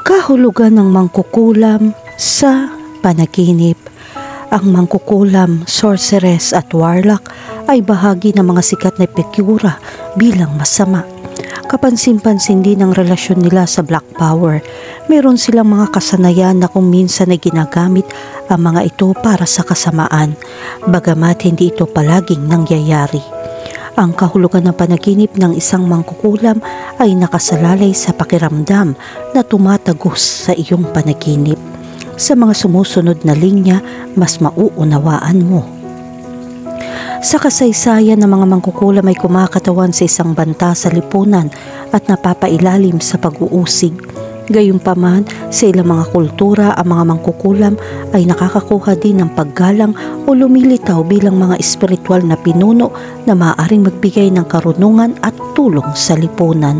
Kahulugan ng mangkukulam sa panaginip. Ang mangkukulam, sorceress at warlock ay bahagi ng mga sikat na figura bilang masama. Kapansin-pansin din ang relasyon nila sa Black Power. Meron silang mga kasanayan na kung minsan ay ginagamit ang mga ito para sa kasamaan, bagamat hindi ito palaging nangyayari. Ang kahulugan ng panaginip ng isang mangkukulam ay nakasalalay sa pakiramdam na tumatagos sa iyong panaginip. Sa mga sumusunod na linya, mas mauunawaan mo. Sa kasaysayan ng mga mangkukulam ay kumakatawan sa isang banta sa lipunan at napapailalim sa pag-uusig. Gayunpaman, sa ilang mga kultura, ang mga mangkukulam ay nakakakuha din ng paggalang o lumilitaw bilang mga espiritual na pinuno na maaaring magbigay ng karunungan at tulong sa lipunan.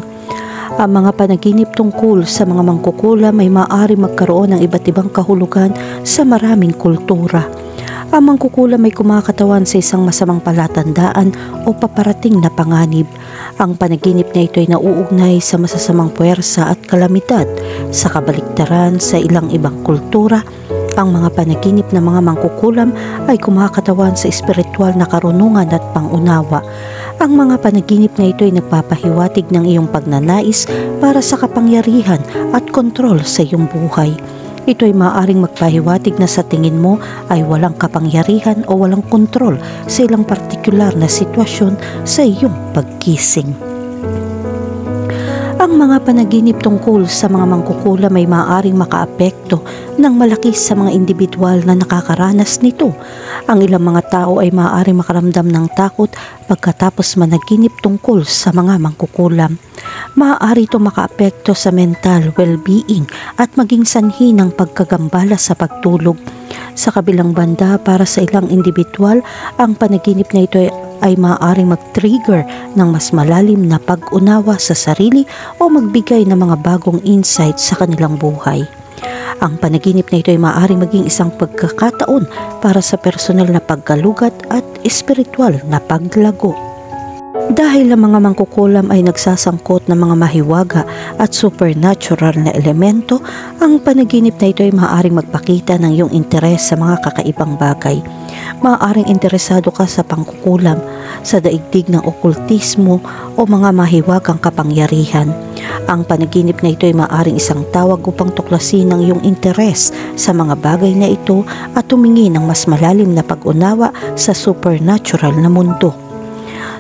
Ang mga panaginip tungkol sa mga mangkukulam ay maaaring magkaroon ng iba't ibang kahulugan sa maraming kultura. Ang mangkukulam ay kumakatawan sa isang masamang palatandaan o paparating na panganib. Ang panaginip na ito ay nauugnay sa masasamang puwersa at kalamidad. Sa kabaliktaran, sa ilang ibang kultura, ang mga panaginip ng mga mangkukulam ay kumakatawan sa espiritual na karunungan at pangunawa. Ang mga panaginip na ito ay nagpapahiwatig ng iyong pagnanais para sa kapangyarihan at kontrol sa iyong buhay. Ito ay maaaring magpahiwatig na sa tingin mo ay walang kapangyarihan o walang kontrol sa ilang partikular na sitwasyon sa iyong pagkising. Ang mga panaginip tungkol sa mga mangkukulam ay maaaring makaapekto ng malaki sa mga individual na nakakaranas nito. Ang ilang mga tao ay maaaring makaramdam ng takot pagkatapos managinip tungkol sa mga mangkukulam. Maaari ito makaapekto sa mental well-being at maging sanhi ng pagkagambala sa pagtulog. Sa kabilang banda, para sa ilang individual, ang panaginip na ito ay maaaring mag-trigger ng mas malalim na pag-unawa sa sarili o magbigay ng mga bagong insight sa kanilang buhay. Ang panaginip na ito ay maaaring maging isang pagkakataon para sa personal na pagkalugat at espiritual na paglago. Dahil ang mga mangkukulam ay nagsasangkot ng mga mahiwaga at supernatural na elemento, ang panaginip na ito ay maaaring magpakita ng iyong interes sa mga kakaibang bagay. Maaaring interesado ka sa pangkukulam, sa daigdig ng okultismo o mga mahiwagang kapangyarihan. Ang panaginip na ito ay maaaring isang tawag upang tuklasin ang iyong interes sa mga bagay na ito at tumingin ng mas malalim na pag-unawa sa supernatural na mundo.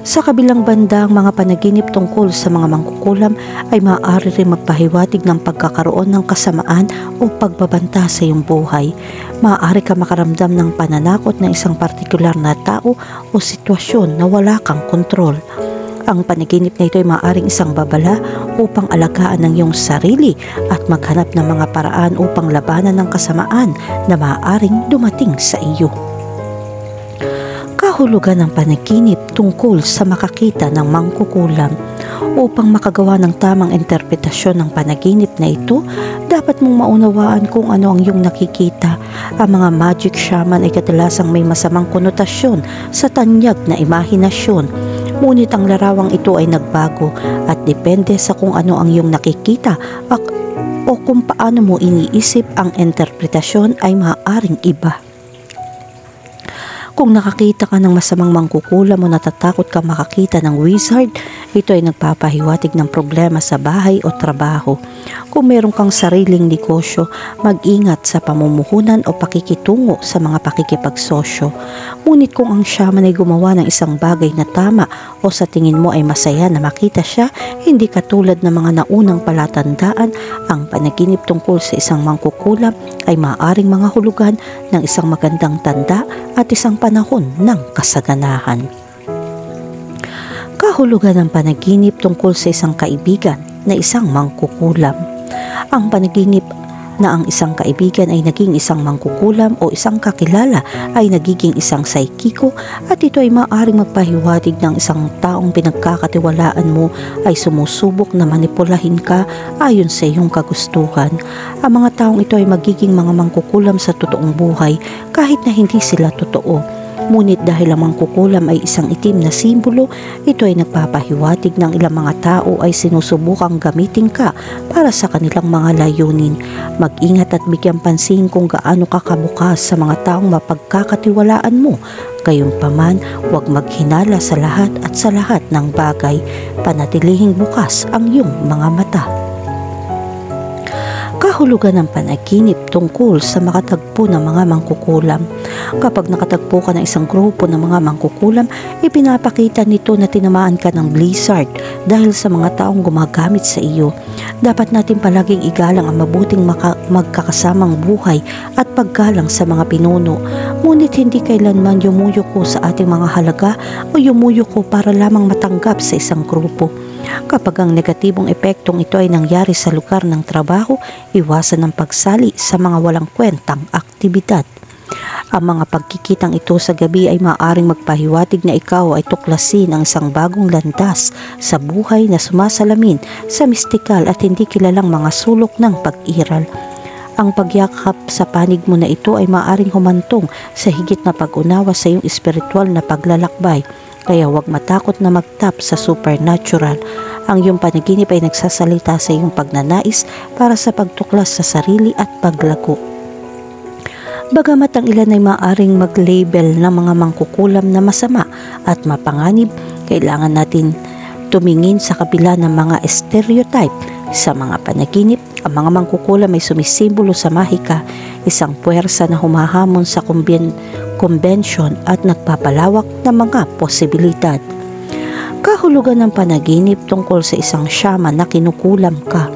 Sa kabilang banda, ang mga panaginip tungkol sa mga mangkukulam ay maaari rin magpahiwatig ng pagkakaroon ng kasamaan o pagbabanta sa iyong buhay. Maaari ka makaramdam ng pananakot ng isang partikular na tao o sitwasyon na wala kang kontrol. Ang panaginip na ito ay maaaring isang babala upang alagaan ng iyong sarili at maghanap ng mga paraan upang labanan ng kasamaan na maaaring dumating sa iyo. Kahulugan ng panaginip tungkol sa makakita ng mangkukulam. Upang makagawa ng tamang interpretasyon ng panaginip na ito, dapat mong maunawaan kung ano ang iyong nakikita. Ang mga magic shaman ay kadalasang may masamang konotasyon sa tanyag na imahinasyon. Ngunit ang larawang ito ay nagbago at depende sa kung ano ang iyong nakikita o kung paano mo iniisip, ang interpretasyon ay maaaring iba. Kung nakakita ka ng masamang mangkukulam o natatakot ka makakita ng wizard, ito ay nagpapahiwatig ng problema sa bahay o trabaho. Kung meron kang sariling negosyo, mag-ingat sa pamumuhunan o pakikitungo sa mga pakikipagsosyo. Ngunit kung ang shaman ay gumawa ng isang bagay na tama o sa tingin mo ay masaya na makita siya, hindi katulad ng mga naunang palatandaan, ang panaginip tungkol sa isang mangkukulam ay maaaring mga hulugan ng isang magandang tanda at isang panahon ng kasaganahan. Kahulugan ng panaginip tungkol sa isang kaibigan na isang mangkukulam. Ang panaginip na ang isang kaibigan ay naging isang mangkukulam o isang kakilala ay nagiging isang saikiko, at ito ay maaaring magpahiwatig ng isang taong pinagkakatiwalaan mo ay sumusubok na manipulahin ka ayon sa iyong kagustuhan. Ang mga taong ito ay magiging mga mangkukulam sa totoong buhay kahit na hindi sila totoo. Ngunit dahil ang mangkukulam ay isang itim na simbolo, ito ay nagpapahiwatig ng ilang mga tao ay sinusubukang gamitin ka para sa kanilang mga layunin. Mag-ingat at bigyan pansin kung gaano ka kabukas sa mga taong mapagkakatiwalaan mo. Gayunpaman, huwag maghinala sa lahat at sa lahat ng bagay. Panatilihing bukas ang iyong mga mata. Kahulugan ng panaginip tungkol sa makatagpo ng mga mangkukulam. Kapag nakatagpo ka ng isang grupo ng mga mangkukulam, ipinapakita nito na tinamaan ka ng blizzard dahil sa mga taong gumagamit sa iyo. Dapat natin palaging igalang ang mabuting magkakasamang buhay at paggalang sa mga pinuno. Ngunit hindi kailanman yumuyuko sa ating mga halaga o yumuyuko para lamang matanggap sa isang grupo. Kapag ang negatibong epektong ito ay nangyari sa lugar ng trabaho, iwasan ang pagsali sa mga walang kwentang aktibidad. Ang mga pagkikitang ito sa gabi ay maaaring magpahiwatig na ikaw ay tuklasin ang isang bagong landas sa buhay na sumasalamin sa mistikal at hindi kilalang mga sulok ng pag-iral. Ang pagyakap sa panig mo na ito ay maaaring humantong sa higit na pag-unawa sa iyong espiritual na paglalakbay. Kaya huwag matakot na magtap sa supernatural. Ang iyong panaginip ay nagsasalita sa iyong pagnanais para sa pagtuklas sa sarili at paglago. Bagamat ang ilan ay maaaring mag-label ng mga mangkukulam na masama at mapanganib, kailangan natin tumingin sa kabila ng mga stereotype. Sa mga panaginip, ang mga mangkukulam ay sumisimbolo sa mahika, isang puwersa na humahamon sa convention at nagpapalawak ng mga posibilidad. Kahulugan ng panaginip tungkol sa isang shaman na kinukulam ka.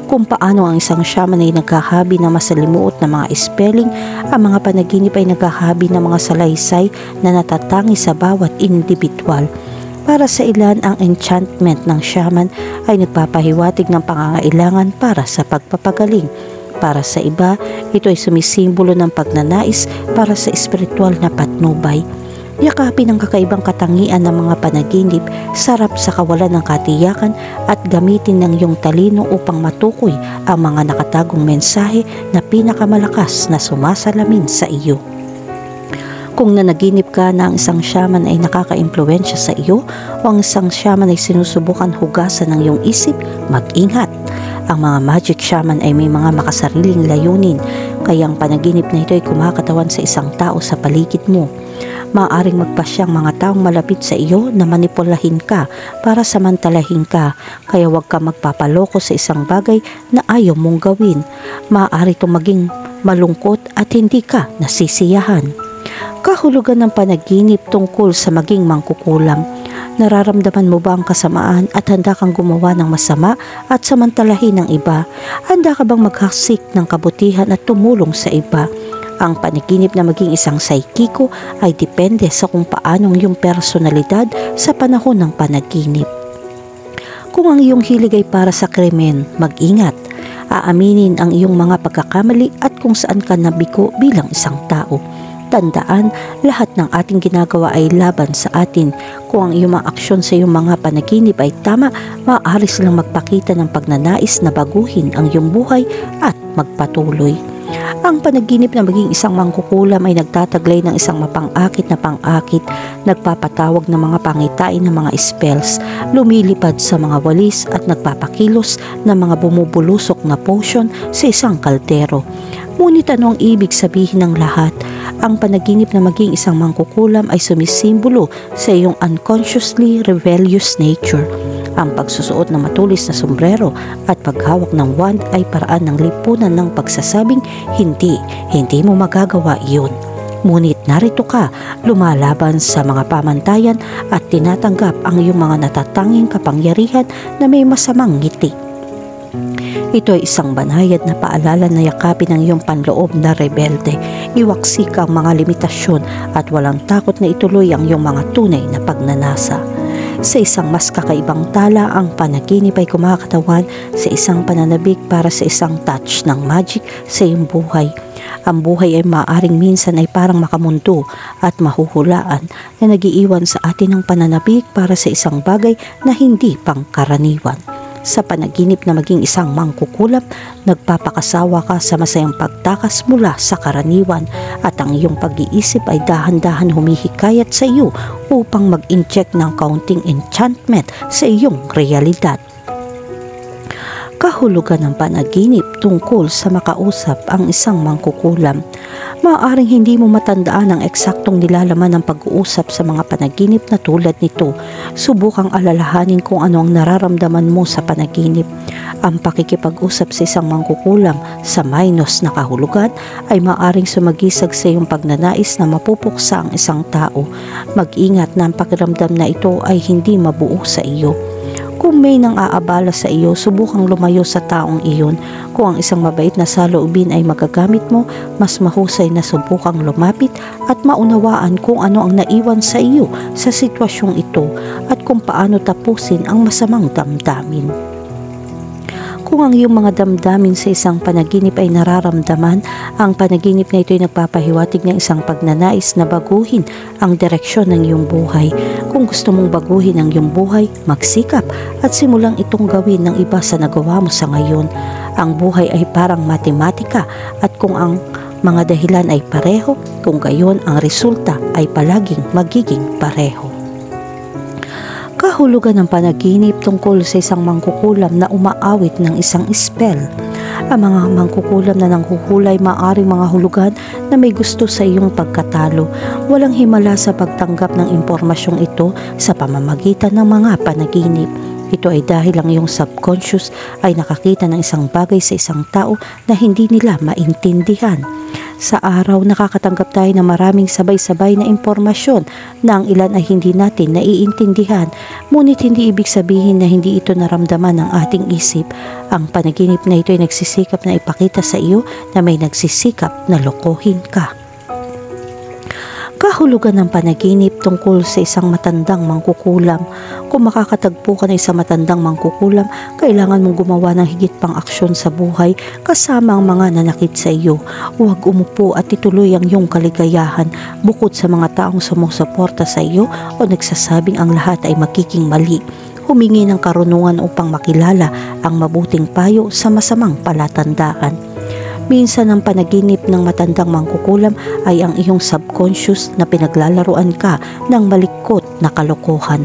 Kung paano ang isang shaman ay naghahabi ng masalimuot na mga spelling, ang mga panaginip ay naghahabi ng mga salaysay na natatangi sa bawat individual. Para sa ilan, ang enchantment ng shaman ay nagpapahiwatig ng pangangailangan para sa pagpapagaling. Para sa iba, ito ay sumisimbolo ng pagnanais para sa espiritual na patnubay. Yakapin ang kakaibang katangian ng mga panaginip, sarap sa kawalan ng katiyakan at gamitin ng iyong talino upang matukoy ang mga nakatagong mensahe na pinakamalakas na sumasalamin sa iyo. Kung nanaginip ka na ang isang shaman ay nakaka-impluwensya sa iyo o ang isang shaman ay sinusubukan hugasan ng iyong isip, mag-ingat. Ang mga magic shaman ay may mga makasariling layunin, kaya ang panaginip na ito ay kumakatawan sa isang tao sa paligid mo. Maaaring magpasyang mga taong malapit sa iyo na manipulahin ka para samantalahin ka, kaya huwag ka magpapaloko sa isang bagay na ayaw mong gawin. Maaari itong maging malungkot at hindi ka nasisiyahan. Kahulugan ng panaginip tungkol sa maging mangkukulam. Nararamdaman mo ba ang kasamaan at handa kang gumawa ng masama at samantalahin ng iba? Handa ka bang maghaksik ng kabutihan at tumulong sa iba? Ang panaginip na maging isang saikiko ay depende sa kung paanong iyong personalidad sa panahon ng panaginip. Kung ang iyong hilig ay para sa krimen, mag-ingat. Aaminin ang iyong mga pagkakamali at kung saan ka nabigo bilang isang tao. Tandaan, lahat ng ating ginagawa ay laban sa atin. Kung ang iyong mga aksyon sa iyong mga panaginip ay tama, maaari silang magpakita ng pagnanais na baguhin ang iyong buhay at magpatuloy. Ang panaginip na maging isang mangkukulam ay nagtataglay ng isang mapang-akit na pang-akit, nagpapatawag ng mga pangitain ng mga spells, lumilipad sa mga walis at nagpapakilos ng mga bumubulusok na potion sa isang kaldero. Ngunit ano ang ibig sabihin ng lahat? Ang panaginip na maging isang mangkukulam ay sumisimbolo sa iyong unconsciously rebellious nature. Ang pagsusuot ng matulis na sombrero at paghawak ng wand ay paraan ng lipunan ng pagsasabing hindi mo magagawa iyon. Ngunit narito ka, lumalaban sa mga pamantayan at tinatanggap ang iyong mga natatanging kapangyarihan na may masamang ngiti. Ito ay isang banayad na paalala na yakapin ang iyong panloob na rebelde. Iwaksik ang mga limitasyon at walang takot na ituloy ang iyong mga tunay na pagnanasa. Sa isang mas kakaibang tala, ang panaginip ay kumakatawan sa isang pananabik para sa isang touch ng magic sa iyong buhay. Ang buhay ay maaaring minsan ay parang makamundo at mahuhulaan na nagiiwan sa atin ng pananabik para sa isang bagay na hindi pangkaraniwan. Sa panaginip na maging isang mangkukulam, nagpapakasawa ka sa masayang pagtakas mula sa karaniwan at ang iyong pag-iisip ay dahan-dahan humihikayat sa iyo upang mag-inject ng kaunting enchantment sa iyong realidad. Kahulugan ng panaginip tungkol sa makausap ang isang mangkukulam. Maaaring hindi mo matandaan ang eksaktong nilalaman ng pag-uusap sa mga panaginip na tulad nito. Subukang alalahanin kung ano ang nararamdaman mo sa panaginip. Ang pakikipag-usap sa isang mangkukulam sa minus na kahulugan ay maaaring sumagisag sa iyong pagnanais na mapupuksa ang isang tao. Mag-ingat na ang pakiramdam na ito ay hindi mabuo sa iyo. Kung may nang aabala sa iyo, subukang lumayo sa taong iyon. Kung ang isang mabait na saloobin ay magagamit mo, mas mahusay na subukang lumapit at maunawaan kung ano ang naiwan sa iyo sa sitwasyong ito at kung paano tapusin ang masamang damdamin. Kung ang iyong mga damdamin sa isang panaginip ay nararamdaman, ang panaginip na ito ay nagpapahiwatig ng isang pagnanais na baguhin ang direksyon ng iyong buhay. Kung gusto mong baguhin ang iyong buhay, magsikap at simulang itong gawin ng iba sa nagawa mo sa ngayon. Ang buhay ay parang matematika at kung ang mga dahilan ay pareho, kung gayon ang resulta ay palaging magiging pareho. Kahulugan ng panaginip tungkol sa isang mangkukulam na umaawit ng isang spell. Ang mga mangkukulam na nanghuhulay maaring mga hulugan na may gusto sa iyong pagkatalo. Walang himala sa pagtanggap ng impormasyong ito sa pamamagitan ng mga panaginip. Ito ay dahil ang iyong subconscious ay nakakita ng isang bagay sa isang tao na hindi nila maintindihan. Sa araw, nakakatanggap tayo ng maraming sabay-sabay na impormasyon na ang ilan ay hindi natin naiintindihan. Ngunit hindi ibig sabihin na hindi ito naramdaman ng ating isip. Ang panaginip na ito ay nagsisikap na ipakita sa iyo na may nagsisikap na lokohin ka. Kahulugan ng panaginip tungkol sa isang matandang mangkukulam. Kung makakatagpo ka ng isang matandang mangkukulam, kailangan mong gumawa ng higit pang aksyon sa buhay kasama ang mga nanakit sa iyo. Huwag umupo at ituloy ang iyong kaligayahan bukod sa mga taong sumusuporta sa iyo o nagsasabing ang lahat ay magiging mali. Humingi ng karunungan upang makilala ang mabuting payo sa masamang palatandaan. Minsan ang panaginip ng matandang mangkukulam ay ang iyong subconscious na pinaglalaruan ka ng malikot na kalokohan.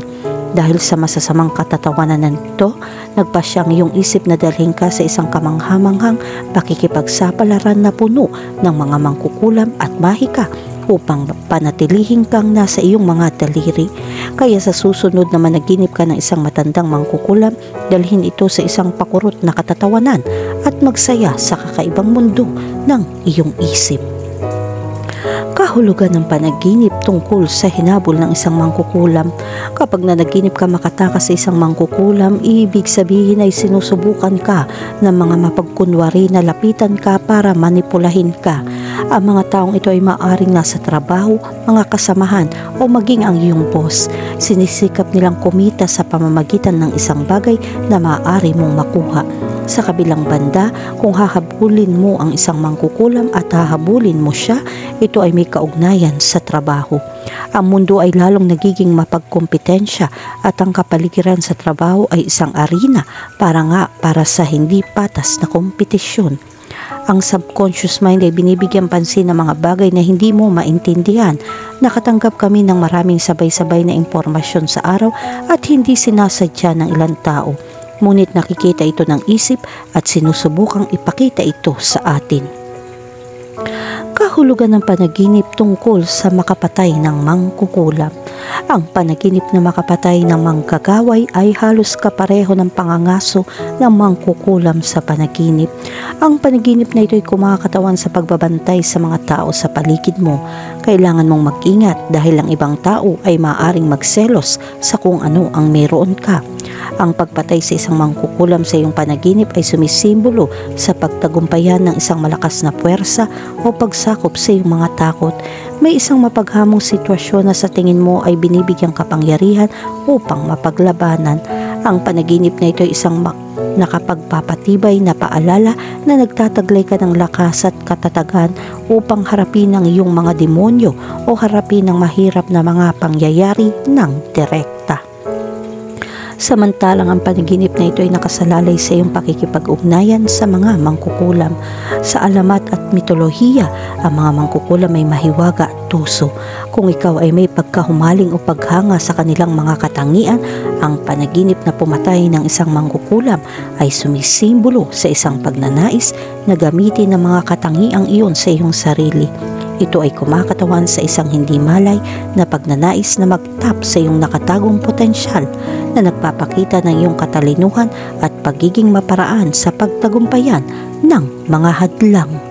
Dahil sa masasamang katatawanan nito, nagpasya ang iyong isip na dalhin ka sa isang kamanghamanghang pakikipagsapalaran na puno ng mga mangkukulam at mahika upang panatilihin kang nasa iyong mga daliri. Kaya sa susunod na managinip ka ng isang matandang mangkukulam, dalhin ito sa isang pakurot na katatawanan at magsaya sa kakaibang mundo ng iyong isip. Kahulugan ng panaginip tungkol sa hinabol ng isang mangkukulam. Kapag nanaginip ka makatakas sa isang mangkukulam, ibig sabihin ay sinusubukan ka ng mga mapagkunwari na lapitan ka para manipulahin ka. Ang mga taong ito ay maaaring nasa trabaho, mga kasamahan o maging ang iyong boss. Sinisikap nilang kumita sa pamamagitan ng isang bagay na maaari mong makuha. Sa kabilang banda, kung hahabulin mo ang isang mangkukulam at hahabulin mo siya, ito ay may kaugnayan sa trabaho. Ang mundo ay lalong nagiging mapagkompetensya at ang kapaligiran sa trabaho ay isang arena para sa hindi patas na kompetisyon. Ang subconscious mind ay binibigyan pansin ng mga bagay na hindi mo maintindihan. Nakatanggap kami ng maraming sabay-sabay na impormasyon sa araw at hindi sinasadya ng ilang tao. Ngunit nakikita ito ng isip at sinusubukang ipakita ito sa atin. Kahulugan ng panaginip tungkol sa makapatay ng mangkukulam. Ang panaginip na makapatay ng manggagaway ay halos kapareho ng pangangaso ng mangkukulam sa panaginip. Ang panaginip na ito ay kumakatawan sa pagbabantay sa mga tao sa paligid mo. Kailangan mong mag-ingat dahil ang ibang tao ay maaaring magselos sa kung ano ang meron ka. Ang pagpatay sa isang mangkukulam sa iyong panaginip ay sumisimbolo sa pagtagumpayan ng isang malakas na puwersa o pagsakop sa iyong mga takot. May isang mapaghamong sitwasyon na sa tingin mo ay binibigyang kapangyarihan upang mapaglabanan. Ang panaginip na ito ay isang nakapagpapatibay na paalala na nagtataglay ka ng lakas at katatagan upang harapin ang iyong mga demonyo o harapin ang mahirap na mga pangyayari ng direkta. Samantalang ang panaginip na ito ay nakasalalay sa iyong pakikipag-ugnayan sa mga mangkukulam. Sa alamat at mitolohiya, ang mga mangkukulam ay mahiwaga at tuso. Kung ikaw ay may pagkahumaling o paghanga sa kanilang mga katangian, ang panaginip na pumatay ng isang mangkukulam ay sumisimbolo sa isang pagnanais na gamitin ng mga katangiang iyon sa iyong sarili. Ito ay kumakatawan sa isang hindi malay na pagnanais na magtap sa iyong nakatagong potensyal na nagpapakita ng iyong katalinuhan at pagiging maparaan sa pagtagumpayan ng mga hadlang.